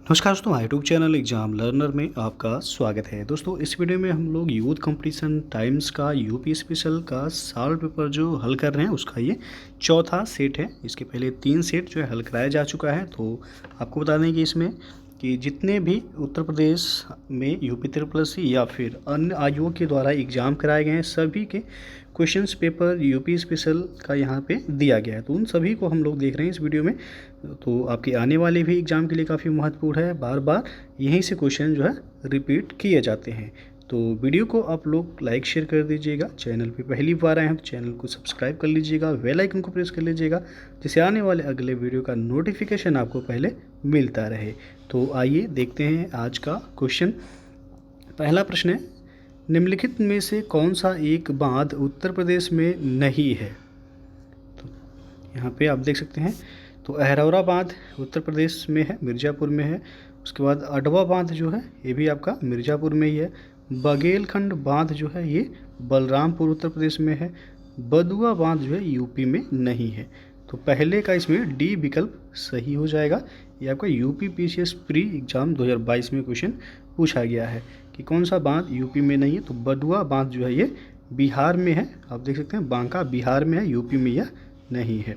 नमस्कार दोस्तों, YouTube channel exam learner में आपका स्वागत है। दोस्तों, इस वीडियो में हम लोग यूथ कंपटीशन टाइम्स का यूपी स्पेशल का साल पेपर जो हल कर रहे हैं उसका ये चौथा सेट है। इसके पहले 3 सेट जो है हल कराया जा चुका है। तो आपको बता दें कि इसमें कि जितने भी उत्तर प्रदेश में यूपी ट्रिपल या फिर अन्य आयोग के द्वारा एग्ज़ाम कराए गए हैं सभी के क्वेश्चंस पेपर यूपी स्पेशल का यहाँ पे दिया गया है। तो उन सभी को हम लोग देख रहे हैं इस वीडियो में। तो आपके आने वाले भी एग्ज़ाम के लिए काफ़ी महत्वपूर्ण है। बार बार यहीं से क्वेश्चन जो है रिपीट किए जाते हैं। तो वीडियो को आप लोग लाइक शेयर कर दीजिएगा। चैनल पे पहली बार आए हैं तो चैनल को सब्सक्राइब कर लीजिएगा, बेल आइकन को प्रेस कर लीजिएगा, जिससे आने वाले अगले वीडियो का नोटिफिकेशन आपको पहले मिलता रहे। तो आइए देखते हैं आज का क्वेश्चन। पहला प्रश्न है, निम्नलिखित में से कौन सा एक बांध उत्तर प्रदेश में नहीं है? तो यहाँ पे आप देख सकते हैं। तो अहरौरा बांध उत्तर प्रदेश में है, मिर्ज़ापुर में है। उसके बाद अडवा बांध जो है ये भी आपका मिर्ज़ापुर में ही है। बघेलखंड बांध जो है ये बलरामपुर उत्तर प्रदेश में है। बदुआ बांध जो है यूपी में नहीं है। तो पहले का इसमें डी विकल्प सही हो जाएगा। ये आपका यूपी पीसीएस प्री एग्जाम 2022 में क्वेश्चन पूछा गया है कि कौन सा बांध यूपी में नहीं है। तो बदुआ बांध जो है ये बिहार में है। आप देख सकते हैं बांका बिहार में है, यूपी में यह नहीं है।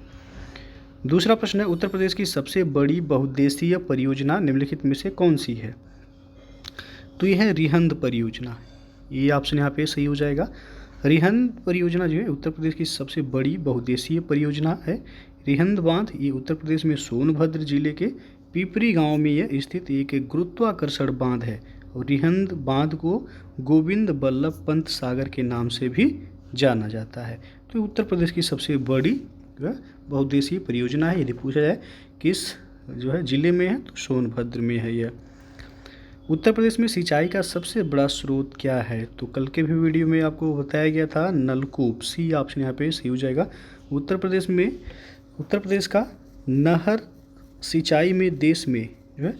दूसरा प्रश्न है, उत्तर प्रदेश की सबसे बड़ी बहुउद्देशीय परियोजना निम्नलिखित में से कौन सी है? तो यह है रिहंद परियोजना। ये ऑप्शन यहाँ पे सही हो जाएगा। रिहंद परियोजना जो है उत्तर प्रदेश की सबसे बड़ी बहुउद्देशीय परियोजना है। रिहंद बांध ये उत्तर प्रदेश में सोनभद्र जिले के पिपरी गांव में यह स्थित एक गुरुत्वाकर्षण बांध है। और रिहंद बांध को गोविंद बल्लभ पंत सागर के नाम से भी जाना जाता है। तो उत्तर प्रदेश की सबसे बड़ी बहुउद्देशीय परियोजना है। यदि पूछा जाए किस जो है ज़िले में है तो सोनभद्र में है यह। उत्तर प्रदेश में सिंचाई का सबसे बड़ा स्रोत क्या है? तो कल के भी वीडियो में आपको बताया गया था नलकूप। सी ऑप्शन यहाँ पे सही हो जाएगा। उत्तर प्रदेश का नहर सिंचाई में देश में जो है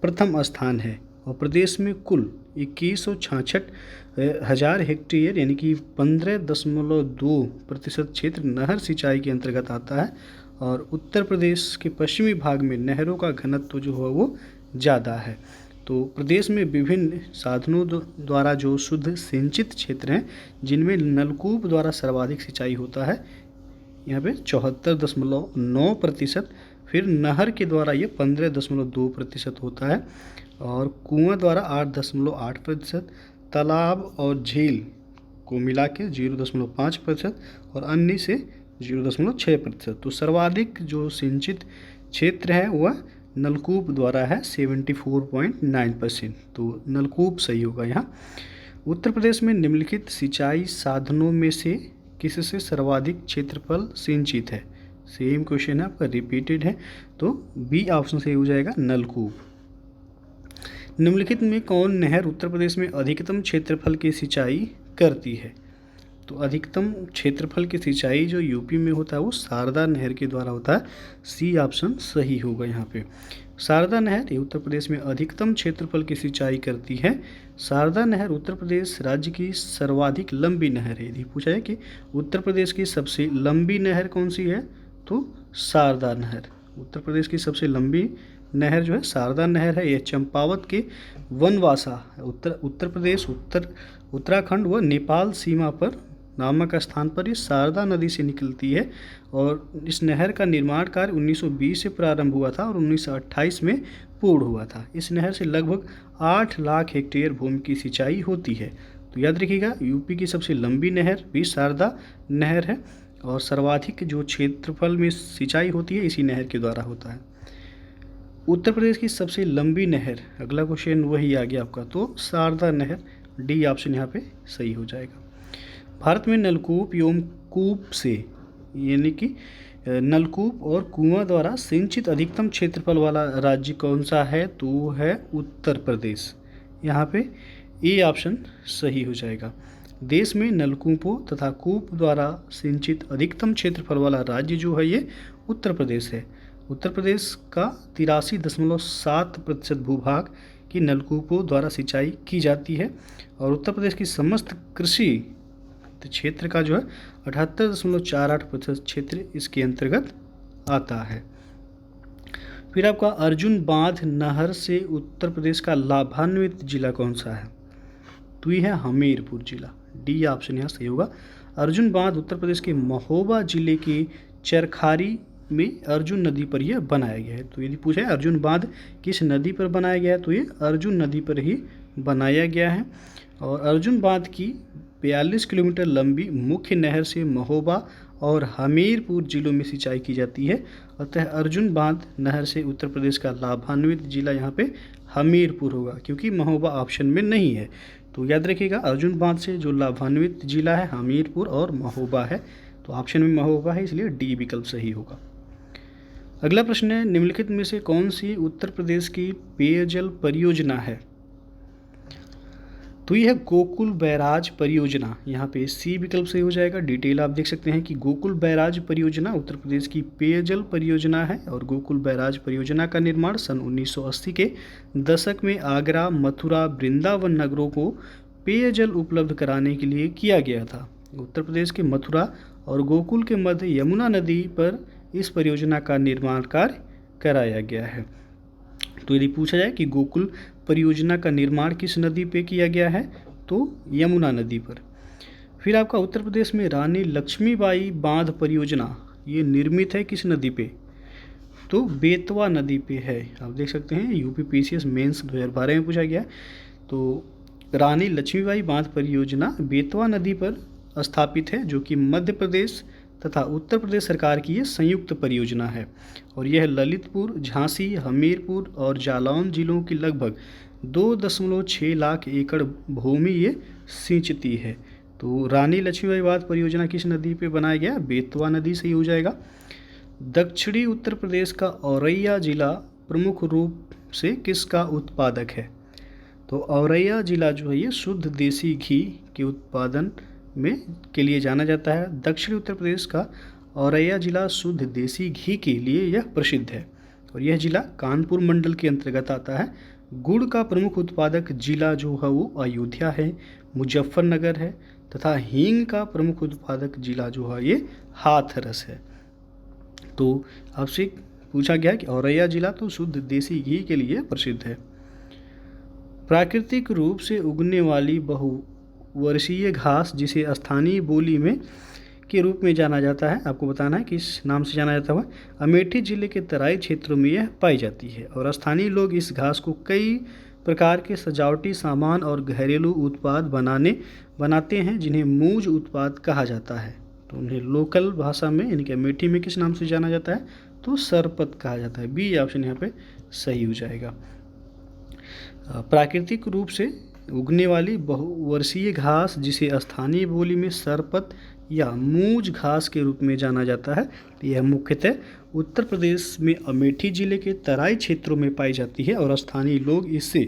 प्रथम स्थान है। और प्रदेश में कुल 2166,000 हेक्टेयर यानी कि 15.2% क्षेत्र नहर सिंचाई के अंतर्गत आता है। और उत्तर प्रदेश के पश्चिमी भाग में नहरों का घनत्व जो है वो ज़्यादा है। तो प्रदेश में विभिन्न साधनों द्वारा जो शुद्ध सिंचित क्षेत्र हैं जिनमें नलकूप द्वारा सर्वाधिक सिंचाई होता है, यहाँ पे 74.9%। फिर नहर के द्वारा ये 15.2% होता है। और कुआं द्वारा 8.8%, तालाब और झील को मिला के 0.5% और अन्य से 0.6%। तो सर्वाधिक जो सिंचित क्षेत्र है वह नलकूप द्वारा है 74.9%। तो नलकूप सही होगा यहाँ। उत्तर प्रदेश में निम्नलिखित सिंचाई साधनों में से किससे सर्वाधिक क्षेत्रफल सिंचित है? सेम क्वेश्चन है आपका, रिपीटेड है। तो बी ऑप्शन सही हो जाएगा, नलकूप। निम्नलिखित में कौन नहर उत्तर प्रदेश में अधिकतम क्षेत्रफल की सिंचाई करती है? तो अधिकतम क्षेत्रफल की सिंचाई जो यूपी में होता है वो शारदा नहर के द्वारा होता है। सी ऑप्शन सही होगा यहाँ पे। शारदा नहर ये उत्तर प्रदेश में अधिकतम क्षेत्रफल की सिंचाई करती है। शारदा नहर उत्तर प्रदेश राज्य की सर्वाधिक लंबी नहर है। यदि पूछा है कि उत्तर प्रदेश की सबसे लंबी नहर कौन सी है तो शारदा नहर। उत्तर प्रदेश की सबसे लंबी नहर जो है शारदा नहर है। यह चंपावत के वनवासा उत्तर प्रदेश उत्तराखंड व नेपाल सीमा पर नामक स्थान पर ये शारदा नदी से निकलती है। और इस नहर का निर्माण कार्य 1920 से प्रारंभ हुआ था और 1928 में पूर्ण हुआ था। इस नहर से लगभग 8 लाख हेक्टेयर भूमि की सिंचाई होती है। तो याद रखिएगा, यूपी की सबसे लंबी नहर भी शारदा नहर है और सर्वाधिक जो क्षेत्रफल में सिंचाई होती है इसी नहर के द्वारा होता है। उत्तर प्रदेश की सबसे लंबी नहर, अगला क्वेश्चन वही आ गया आपका, तो शारदा नहर। डी ऑप्शन यहाँ पे सही हो जाएगा। भारत में नलकूप एवं कूप से यानी कि नलकूप और कुआं द्वारा सिंचित अधिकतम क्षेत्रफल वाला राज्य कौन सा है? तो वो है उत्तर प्रदेश। यहाँ पे ए ऑप्शन सही हो जाएगा। देश में नलकूपों तथा कूप द्वारा सिंचित अधिकतम क्षेत्रफल वाला राज्य जो है ये उत्तर प्रदेश है। उत्तर प्रदेश का 83.7% भूभाग की नलकूपों द्वारा सिंचाई की जाती है। और उत्तर प्रदेश की समस्त कृषि क्षेत्र का जो है 78.48% क्षेत्र इसके अंतर्गत आता है। फिर आपका अर्जुन बांध नहर से उत्तर प्रदेश का लाभान्वित जिला कौन सा है? तो ये है हमीरपुर जिला। डी ऑप्शन यहाँ सही होगा। अर्जुन बांध उत्तर प्रदेश के महोबा जिले के चरखारी में अर्जुन नदी पर यह बनाया गया है। तो यदि पूछा है अर्जुन बांध किस नदी पर बनाया गया है, तो ये अर्जुन नदी पर ही बनाया गया है। और अर्जुन बांध की 42 किलोमीटर लंबी मुख्य नहर से महोबा और हमीरपुर जिलों में सिंचाई की जाती है। अतः अर्जुन बांध नहर से उत्तर प्रदेश का लाभान्वित जिला यहाँ पे हमीरपुर होगा, क्योंकि महोबा ऑप्शन में नहीं है। तो याद रखिएगा, अर्जुन बांध से जो लाभान्वित जिला है हमीरपुर और महोबा है। तो ऑप्शन में महोबा है, इसलिए डी विकल्प सही होगा। अगला प्रश्न है, निम्नलिखित में से कौन सी उत्तर प्रदेश की पेयजल परियोजना है? तो यह है गोकुल बैराज परियोजना। यहाँ पे सी विकल्प सही हो जाएगा। डिटेल आप देख सकते हैं कि गोकुल बैराज परियोजना उत्तर प्रदेश की पेयजल परियोजना है। और गोकुल बैराज परियोजना का निर्माण सन 1980 के दशक में आगरा, मथुरा, वृंदावन नगरों को पेयजल उपलब्ध कराने के लिए किया गया था। उत्तर प्रदेश के मथुरा और गोकुल के मध्य यमुना नदी पर इस परियोजना का निर्माण कार्य कराया गया है। तो यदि पूछा जाए कि गोकुल परियोजना का निर्माण किस नदी पे किया गया है, तो यमुना नदी पर। फिर आपका उत्तर प्रदेश में रानी लक्ष्मीबाई बांध परियोजना ये निर्मित है किस नदी पे? तो बेतवा नदी पे है। आप देख सकते हैं यूपी पीसीएस मेंस 2012 में पूछा गया। तो रानी लक्ष्मीबाई बांध परियोजना बेतवा नदी पर स्थापित है, जो कि मध्य प्रदेश तथा उत्तर प्रदेश सरकार की ये संयुक्त परियोजना है। और यह ललितपुर, झांसी, हमीरपुर और जालौन जिलों की लगभग 2.6 लाख एकड़ भूमि ये सिंचती है। तो रानी लक्ष्मीबाई बांध परियोजना किस नदी पे बनाया गया? बेतवा नदी सही हो जाएगा। दक्षिणी उत्तर प्रदेश का औरैया जिला प्रमुख रूप से किसका उत्पादक है? तो औरैया जिला जो है ये शुद्ध देसी घी के उत्पादन में के लिए जाना जाता है। दक्षिणी उत्तर प्रदेश का औरैया जिला शुद्ध देसी घी के लिए यह प्रसिद्ध है। और यह जिला कानपुर मंडल के अंतर्गत आता है। गुड़ का प्रमुख उत्पादक जिला जो है वो अयोध्या है, मुजफ्फरनगर है तथा हींग का प्रमुख उत्पादक जिला जो है ये हाथरस है। तो आपसे पूछा गया कि औरैया जिला तो शुद्ध देसी घी के लिए प्रसिद्ध है। प्राकृतिक रूप से उगने वाली बहुवर्षीय घास जिसे स्थानीय बोली में के रूप में जाना जाता है, आपको बताना है किस नाम से जाना जाता है। अमेठी जिले के तराई क्षेत्रों में यह पाई जाती है। और स्थानीय लोग इस घास को कई प्रकार के सजावटी सामान और घरेलू उत्पाद बनाते हैं, जिन्हें मूज उत्पाद कहा जाता है। तो उन्हें लोकल भाषा में यानी कि अमेठी में किस नाम से जाना जाता है? तो सरपत कहा जाता है। बी ऑप्शन यहाँ पे सही हो जाएगा। प्राकृतिक रूप से उगने वाली बहुवर्षीय घास जिसे स्थानीय बोली में सरपत या मूज घास के रूप में जाना जाता है, यह मुख्यतः उत्तर प्रदेश में अमेठी जिले के तराई क्षेत्रों में पाई जाती है। और स्थानीय लोग इससे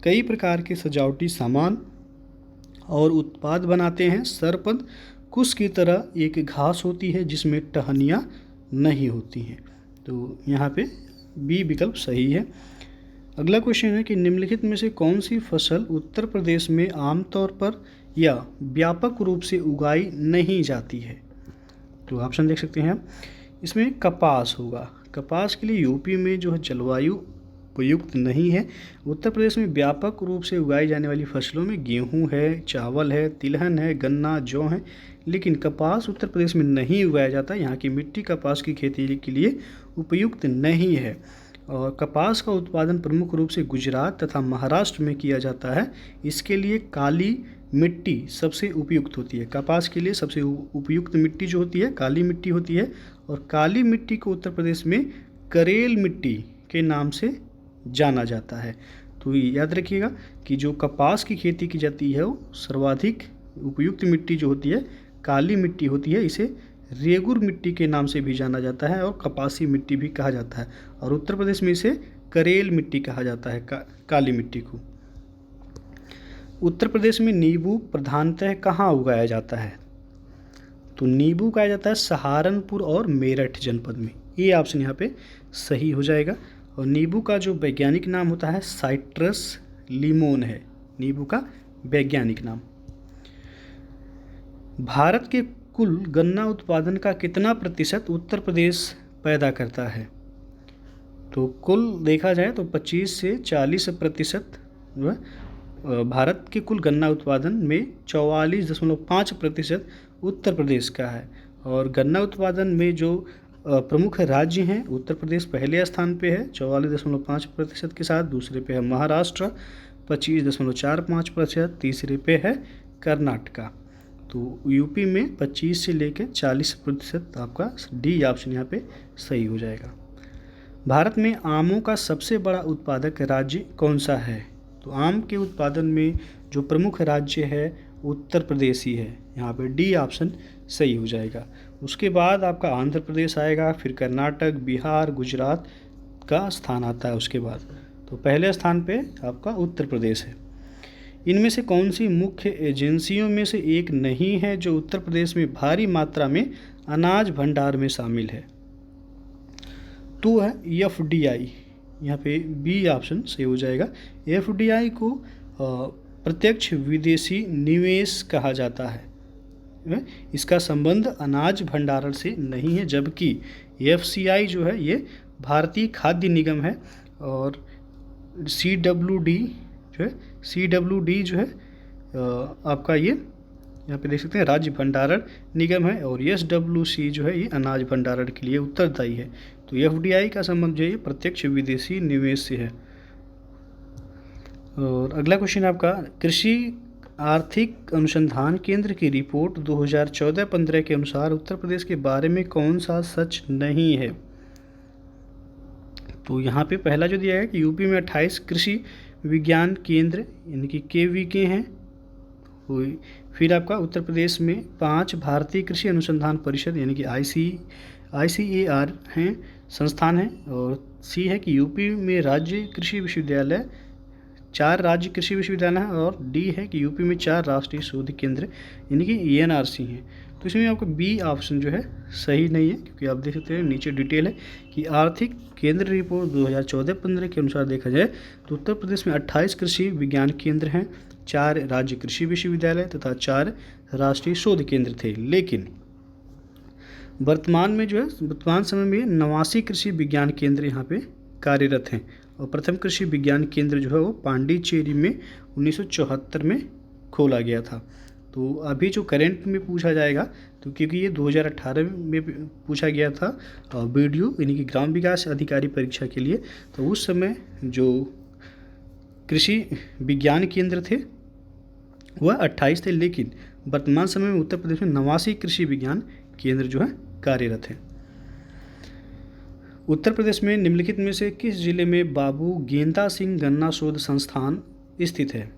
कई प्रकार के सजावटी सामान और उत्पाद बनाते हैं। सरपत कुश की तरह एक घास होती है जिसमें टहनियाँ नहीं होती हैं। तो यहाँ पे बी विकल्प सही है। अगला क्वेश्चन है कि निम्नलिखित में से कौन सी फसल उत्तर प्रदेश में आमतौर पर या व्यापक रूप से उगाई नहीं जाती है? तो ऑप्शन देख सकते हैं आप। इसमें कपास होगा। कपास के लिए यूपी में जो है जलवायु उपयुक्त नहीं है। उत्तर प्रदेश में व्यापक रूप से उगाई जाने वाली फसलों में गेहूं है, चावल है, तिलहन है, गन्ना, जौ है। लेकिन कपास उत्तर प्रदेश में नहीं उगाया जाता। यहाँ की मिट्टी कपास की खेती के लिए उपयुक्त नहीं है। और कपास का उत्पादन प्रमुख रूप से गुजरात तथा महाराष्ट्र में किया जाता है। इसके लिए काली मिट्टी सबसे उपयुक्त होती है। कपास के लिए सबसे उपयुक्त मिट्टी जो होती है काली मिट्टी होती है। और काली मिट्टी को उत्तर प्रदेश में करेल मिट्टी के नाम से जाना जाता है। तो याद रखिएगा कि जो कपास की खेती की जाती है वो सर्वाधिक उपयुक्त मिट्टी जो होती है काली मिट्टी होती है। इसे रेगुर मिट्टी के नाम से भी जाना जाता है और कपासी मिट्टी भी कहा जाता है। और उत्तर प्रदेश में इसे करेल मिट्टी कहा जाता है, काली मिट्टी को। उत्तर प्रदेश में नींबू प्रधानतः कहाँ उगाया जाता है? तो नींबू उगाया जाता है सहारनपुर और मेरठ जनपद में। ये ऑप्शन यहाँ पे सही हो जाएगा। और नींबू का जो वैज्ञानिक नाम होता है साइट्रस लिमोन है, नींबू का वैज्ञानिक नाम। भारत के कुल गन्ना उत्पादन का कितना प्रतिशत उत्तर प्रदेश पैदा करता है? तो कुल देखा जाए तो 25 से 40% जो है भारत के कुल गन्ना उत्पादन में 44.5% उत्तर प्रदेश का है। और गन्ना उत्पादन में जो प्रमुख राज्य हैं, उत्तर प्रदेश पहले स्थान पे है 44.5% के साथ, दूसरे पे है महाराष्ट्र 25.45%, तीसरे पे है कर्नाटका। तो यूपी में 25 से लेकर 40% आपका डी ऑप्शन यहाँ पे सही हो जाएगा। भारत में आमों का सबसे बड़ा उत्पादक राज्य कौन सा है? तो आम के उत्पादन में जो प्रमुख राज्य है उत्तर प्रदेश ही है, यहाँ पे डी ऑप्शन सही हो जाएगा। उसके बाद आपका आंध्र प्रदेश आएगा, फिर कर्नाटक, बिहार, गुजरात का स्थान आता है उसके बाद। तो पहले स्थान पे आपका उत्तर प्रदेश है। इनमें से कौन सी मुख्य एजेंसियों में से एक नहीं है जो उत्तर प्रदेश में भारी मात्रा में अनाज भंडार में शामिल है? तो है FDI, यहाँ पे बी ऑप्शन सही हो जाएगा। FDI को प्रत्यक्ष विदेशी निवेश कहा जाता है। इसका संबंध अनाज भंडारण से नहीं है, जबकि FCI जो है ये भारतीय खाद्य निगम है, और CWD जो है आपका ये यहाँ पे देख सकते हैं राज्य भंडारण निगम है, और SWC जो है ये अनाज भंडारण के लिए उत्तरदायी है। तो FDI का संबंध जो है प्रत्यक्ष विदेशी निवेश से है। और अगला क्वेश्चन आपका, कृषि आर्थिक अनुसंधान केंद्र की रिपोर्ट 2014-15 के अनुसार उत्तर प्रदेश के बारे में कौन सा सच नहीं है? तो यहाँ पे पहला जो दिया है कि यूपी में 28 कृषि विज्ञान केंद्र यानी कि KVK हैं। फिर आपका उत्तर प्रदेश में 5 भारतीय कृषि अनुसंधान परिषद यानी कि ICAR हैं, संस्थान हैं। और सी है कि यूपी में राज्य कृषि विश्वविद्यालय 4 राज्य कृषि विश्वविद्यालय हैं, और डी है कि यूपी में 4 राष्ट्रीय शोध केंद्र यानी कि ENRC हैं। तो इसमें आपका बी ऑप्शन जो है सही नहीं है, क्योंकि आप देख सकते हैं नीचे डिटेल है कि आर्थिक केंद्र रिपोर्ट 2014-15 के अनुसार देखा जाए तो उत्तर प्रदेश में 28 कृषि विज्ञान केंद्र हैं, 4 राज्य कृषि विश्वविद्यालय तथा 4 राष्ट्रीय शोध केंद्र थे। लेकिन वर्तमान में जो है वर्तमान समय में 89 कृषि विज्ञान केंद्र यहाँ पे कार्यरत हैं, और प्रथम कृषि विज्ञान केंद्र जो है वो पांडिचेरी में 1974 में खोला गया था। तो अभी जो करंट में पूछा जाएगा, तो क्योंकि ये 2018 में पूछा गया था वीडियो यानी कि ग्राम विकास अधिकारी परीक्षा के लिए, तो उस समय जो कृषि विज्ञान केंद्र थे वह 28 थे, लेकिन वर्तमान समय में उत्तर प्रदेश में 89 कृषि विज्ञान केंद्र जो है कार्यरत हैं। उत्तर प्रदेश में निम्नलिखित में से किस जिले में बाबू गेंदा सिंह गन्ना शोध संस्थान स्थित है?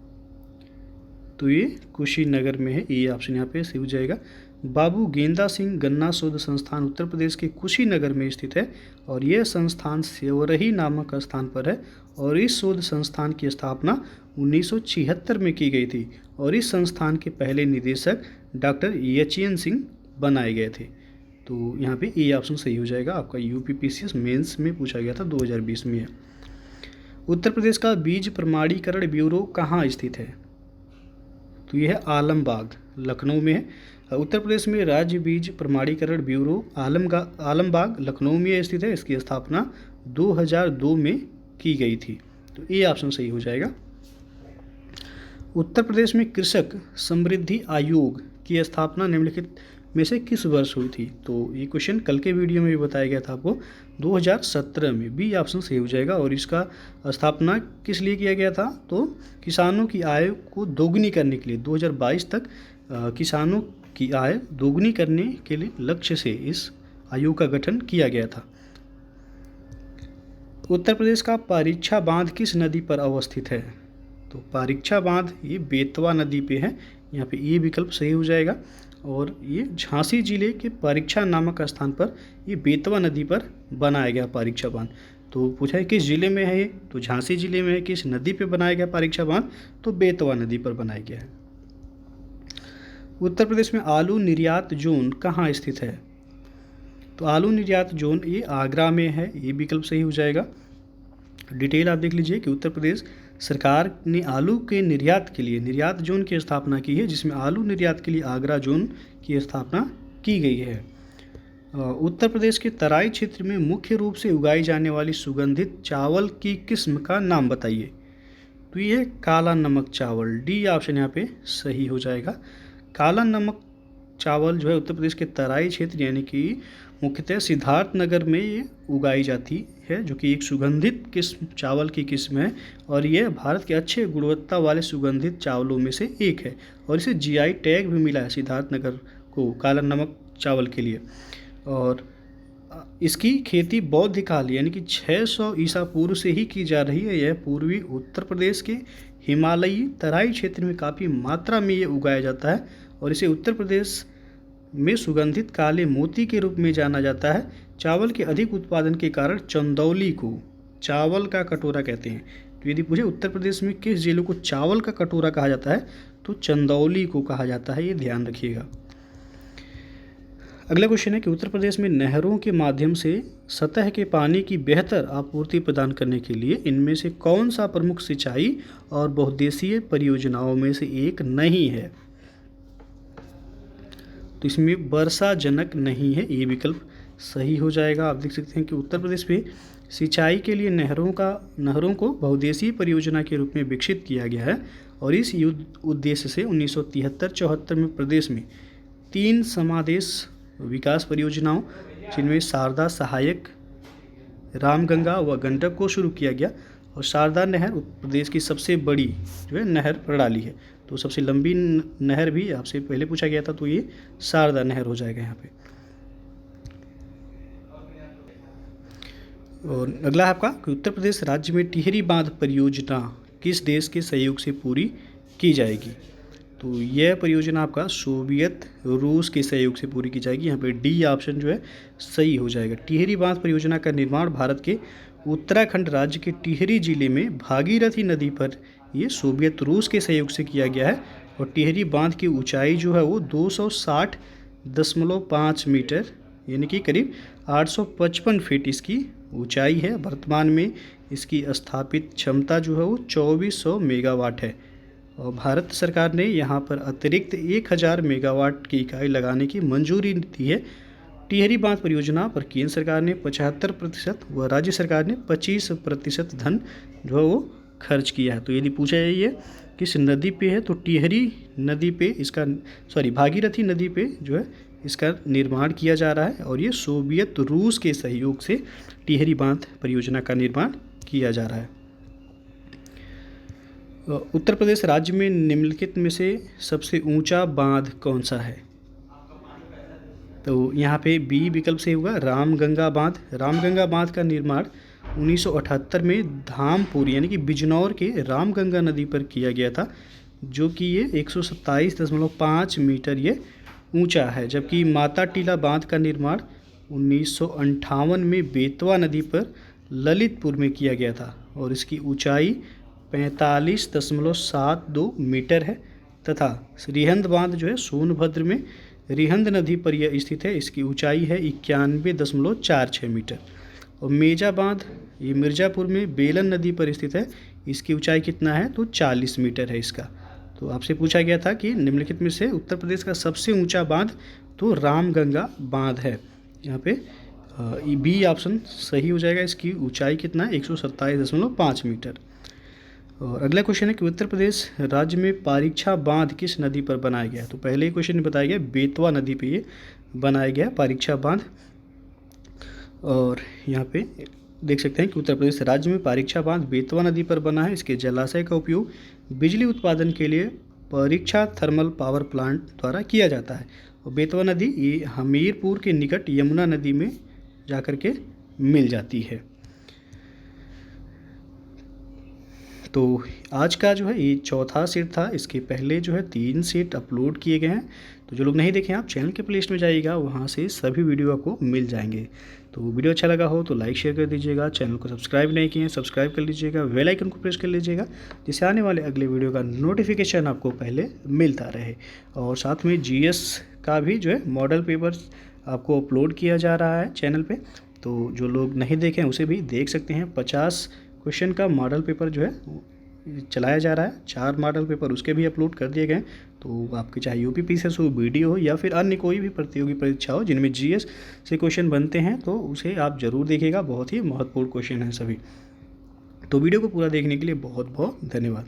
तो ये कुशीनगर में है, ये ऑप्शन यहाँ पे सही हो जाएगा। बाबू गेंदा सिंह गन्ना शोध संस्थान उत्तर प्रदेश के कुशीनगर में स्थित है, और यह संस्थान सेवरही नामक स्थान पर है, और इस शोध संस्थान की स्थापना 1976 में की गई थी, और इस संस्थान के पहले निदेशक डॉक्टर यचियन सिंह बनाए गए थे। तो यहाँ पे ए ऑप्शन सही हो जाएगा, आपका UPPCS मेंस में पूछा गया था 2020 में है। उत्तर प्रदेश का बीज प्रमाणीकरण ब्यूरो कहाँ स्थित है? तो यह है आलमबाग, लखनऊ में है। उत्तर प्रदेश में राज्य बीज प्रमाणीकरण ब्यूरो आलमबाग लखनऊ में स्थित है। इसकी स्थापना 2002 में की गई थी। तो ए ऑप्शन सही हो जाएगा। उत्तर प्रदेश में कृषक समृद्धि आयोग की स्थापना निम्नलिखित में से किस वर्ष हुई थी? तो ये क्वेश्चन कल के वीडियो में भी बताया गया था आपको, 2017 में। बी ऑप्शन सही हो जाएगा। और इसका स्थापना किस लिए किया गया था? तो किसानों की आय को दोगुनी करने के लिए 2022 तक किसानों की आय दोगुनी करने के लिए लक्ष्य से इस आयोग का गठन किया गया था। उत्तर प्रदेश का पारीक्षा बांध किस नदी पर अवस्थित है? तो पारीक्षा बांध ये बेतवा नदी पे है, यहाँ पे ये विकल्प सही हो जाएगा। और ये झांसी जिले के परीक्षा नामक स्थान पर ये बेतवा नदी पर बनाया गया परीक्षा बांध। तो पूछा है किस जिले में है ये? तो झांसी जिले में है। किस नदी पे बनाया गया परीक्षा बांध? तो बेतवा नदी पर बनाया गया है। उत्तर प्रदेश में आलू निर्यात जोन कहाँ स्थित है? तो आलू निर्यात जोन ये आगरा में है, ये विकल्प सही हो जाएगा। डिटेल आप देख लीजिए कि उत्तर प्रदेश सरकार ने आलू के निर्यात के लिए निर्यात जोन की स्थापना की है, जिसमें आलू निर्यात के लिए आगरा जोन की स्थापना की गई है। उत्तर प्रदेश के तराई क्षेत्र में मुख्य रूप से उगाई जाने वाली सुगंधित चावल की किस्म का नाम बताइए। तो ये काला नमक चावल, डी ऑप्शन यहाँ पे सही हो जाएगा। काला नमक चावल जो है उत्तर प्रदेश के तराई क्षेत्र यानी कि मुख्यतः सिद्धार्थनगर में ये उगाई जाती है, जो कि एक सुगंधित किस्म चावल की किस्म है और ये भारत के अच्छे गुणवत्ता वाले सुगंधित चावलों में से एक है और इसे जीआई टैग भी मिला है सिद्धार्थनगर को काला नमक चावल के लिए। और इसकी खेती बौद्ध काल यानी कि 600 ईसा पूर्व से ही की जा रही है। यह पूर्वी उत्तर प्रदेश के हिमालयी तराई क्षेत्र में काफ़ी मात्रा में ये उगाया जाता है और इसे उत्तर प्रदेश में सुगंधित काले मोती के रूप में जाना जाता है। चावल के अधिक उत्पादन के कारण चंदौली को चावल का कटोरा कहते हैं। तो यदि पूछे उत्तर प्रदेश में किस जिले को चावल का कटोरा कहा जाता है तो चंदौली को कहा जाता है, ये ध्यान रखिएगा। अगला क्वेश्चन है कि उत्तर प्रदेश में नहरों के माध्यम से सतह के पानी की बेहतर आपूर्ति प्रदान करने के लिए इनमें से कौन सा प्रमुख सिंचाई और बहुउद्देशीय परियोजनाओं में से एक नहीं है। तो इसमें वर्षाजनक नहीं है, ये विकल्प सही हो जाएगा। आप देख सकते हैं कि उत्तर प्रदेश में सिंचाई के लिए नहरों को बहुउद्देशीय परियोजना के रूप में विकसित किया गया है और इस उद्देश्य से 1973-74 में प्रदेश में 3 समादेश विकास परियोजनाओं जिनमें शारदा, सहायक, रामगंगा व गंडक को शुरू किया गया और शारदा नहर उत्तर प्रदेश की सबसे बड़ी जो है नहर प्रणाली है। तो सबसे लंबी नहर भी आपसे पहले पूछा गया था, तो ये शारदा नहर हो जाएगा यहाँ पे। और अगला है आपका कि उत्तर प्रदेश राज्य में टिहरी बांध परियोजना किस देश के सहयोग से पूरी की जाएगी। तो यह परियोजना आपका सोवियत रूस के सहयोग से पूरी की जाएगी। यहाँ पे डी ऑप्शन जो है सही हो जाएगा। टिहरी बांध परियोजना का निर्माण भारत के उत्तराखंड राज्य के टिहरी जिले में भागीरथी नदी पर ये सोवियत रूस के सहयोग से किया गया है और टिहरी बांध की ऊंचाई जो है वो 260.5 मीटर यानी कि करीब 855 फीट इसकी ऊंचाई है। वर्तमान में इसकी स्थापित क्षमता जो है वो 2400 मेगावाट है और भारत सरकार ने यहाँ पर अतिरिक्त 1000 मेगावाट की इकाई लगाने की मंजूरी दी है। टिहरी बांध परियोजना पर केंद्र सरकार ने 75% व राज्य सरकार ने 25% धन जो है वो खर्च किया है। तो यदि पूछा जाए ये किस नदी पे है तो टिहरी नदी पे भागीरथी नदी पे जो है इसका निर्माण किया जा रहा है और ये सोवियत रूस के सहयोग से टिहरी बांध परियोजना का निर्माण किया जा रहा है। उत्तर प्रदेश राज्य में निम्नलिखित में से सबसे ऊंचा बांध कौन सा है। तो यहाँ पे बी विकल्प से होगा रामगंगा बांध। रामगंगा बांध का निर्माण 1978 में धामपुर यानी कि बिजनौर के रामगंगा नदी पर किया गया था, जो कि ये 127.5 मीटर ये ऊंचा है। जबकि माता टीला बांध का निर्माण 1958 में बेतवा नदी पर ललितपुर में किया गया था और इसकी ऊंचाई 45.72 मीटर है तथा रिहंद बांध जो है सोनभद्र में रिहंद नदी पर यह स्थित है। इसकी ऊंचाई है 91.46 मीटर और मेजा बांध ये मिर्ज़ापुर में बेलन नदी पर स्थित है। इसकी ऊंचाई कितना है तो 40 मीटर है इसका। तो आपसे पूछा गया था कि निम्नलिखित में से उत्तर प्रदेश का सबसे ऊंचा बांध तो रामगंगा बांध है। यहाँ पे बी ऑप्शन सही हो जाएगा। इसकी ऊंचाई कितना है 127.5 मीटर। और अगला क्वेश्चन है कि उत्तर प्रदेश राज्य में पारीक्षा बांध किस नदी पर बनाया गया है। तो पहले ही क्वेश्चन में बताया गया बेतवा नदी पे ये बनाया गया पारीक्षा बांध। और यहाँ पे देख सकते हैं कि उत्तर प्रदेश राज्य में पारीक्षा बांध बेतवा नदी पर बना है। इसके जलाशय का उपयोग बिजली उत्पादन के लिए परीक्षा थर्मल पावर प्लांट द्वारा किया जाता है और बेतवा नदी ये हमीरपुर के निकट यमुना नदी में जाकर के मिल जाती है। तो आज का जो है ये चौथा सेट था। इसके पहले जो है 3 सेट अपलोड किए गए हैं। तो जो लोग नहीं देखें आप चैनल के प्लेलिस्ट में जाइएगा, वहाँ से सभी वीडियो आपको मिल जाएंगे। तो वीडियो अच्छा लगा हो तो लाइक शेयर कर दीजिएगा। चैनल को सब्सक्राइब नहीं किए हैं सब्सक्राइब कर लीजिएगा। बेल आइकन को प्रेस कर लीजिएगा जिससे आने वाले अगले वीडियो का नोटिफिकेशन आपको पहले मिलता रहे। और साथ में GS का भी जो है मॉडल पेपर आपको अपलोड किया जा रहा है चैनल पर। तो जो लोग नहीं देखें उसे भी देख सकते हैं। 50 क्वेश्चन का मॉडल पेपर जो है चलाया जा रहा है। 4 मॉडल पेपर उसके भी अपलोड कर दिए गए। तो आपके चाहे यूपी पीसीएस हो, बीडीओ हो या फिर अन्य कोई भी प्रतियोगी परीक्षा हो जिनमें जीएस से क्वेश्चन बनते हैं, तो उसे आप ज़रूर देखिएगा। बहुत ही महत्वपूर्ण क्वेश्चन है सभी। तो वीडियो को पूरा देखने के लिए बहुत बहुत धन्यवाद।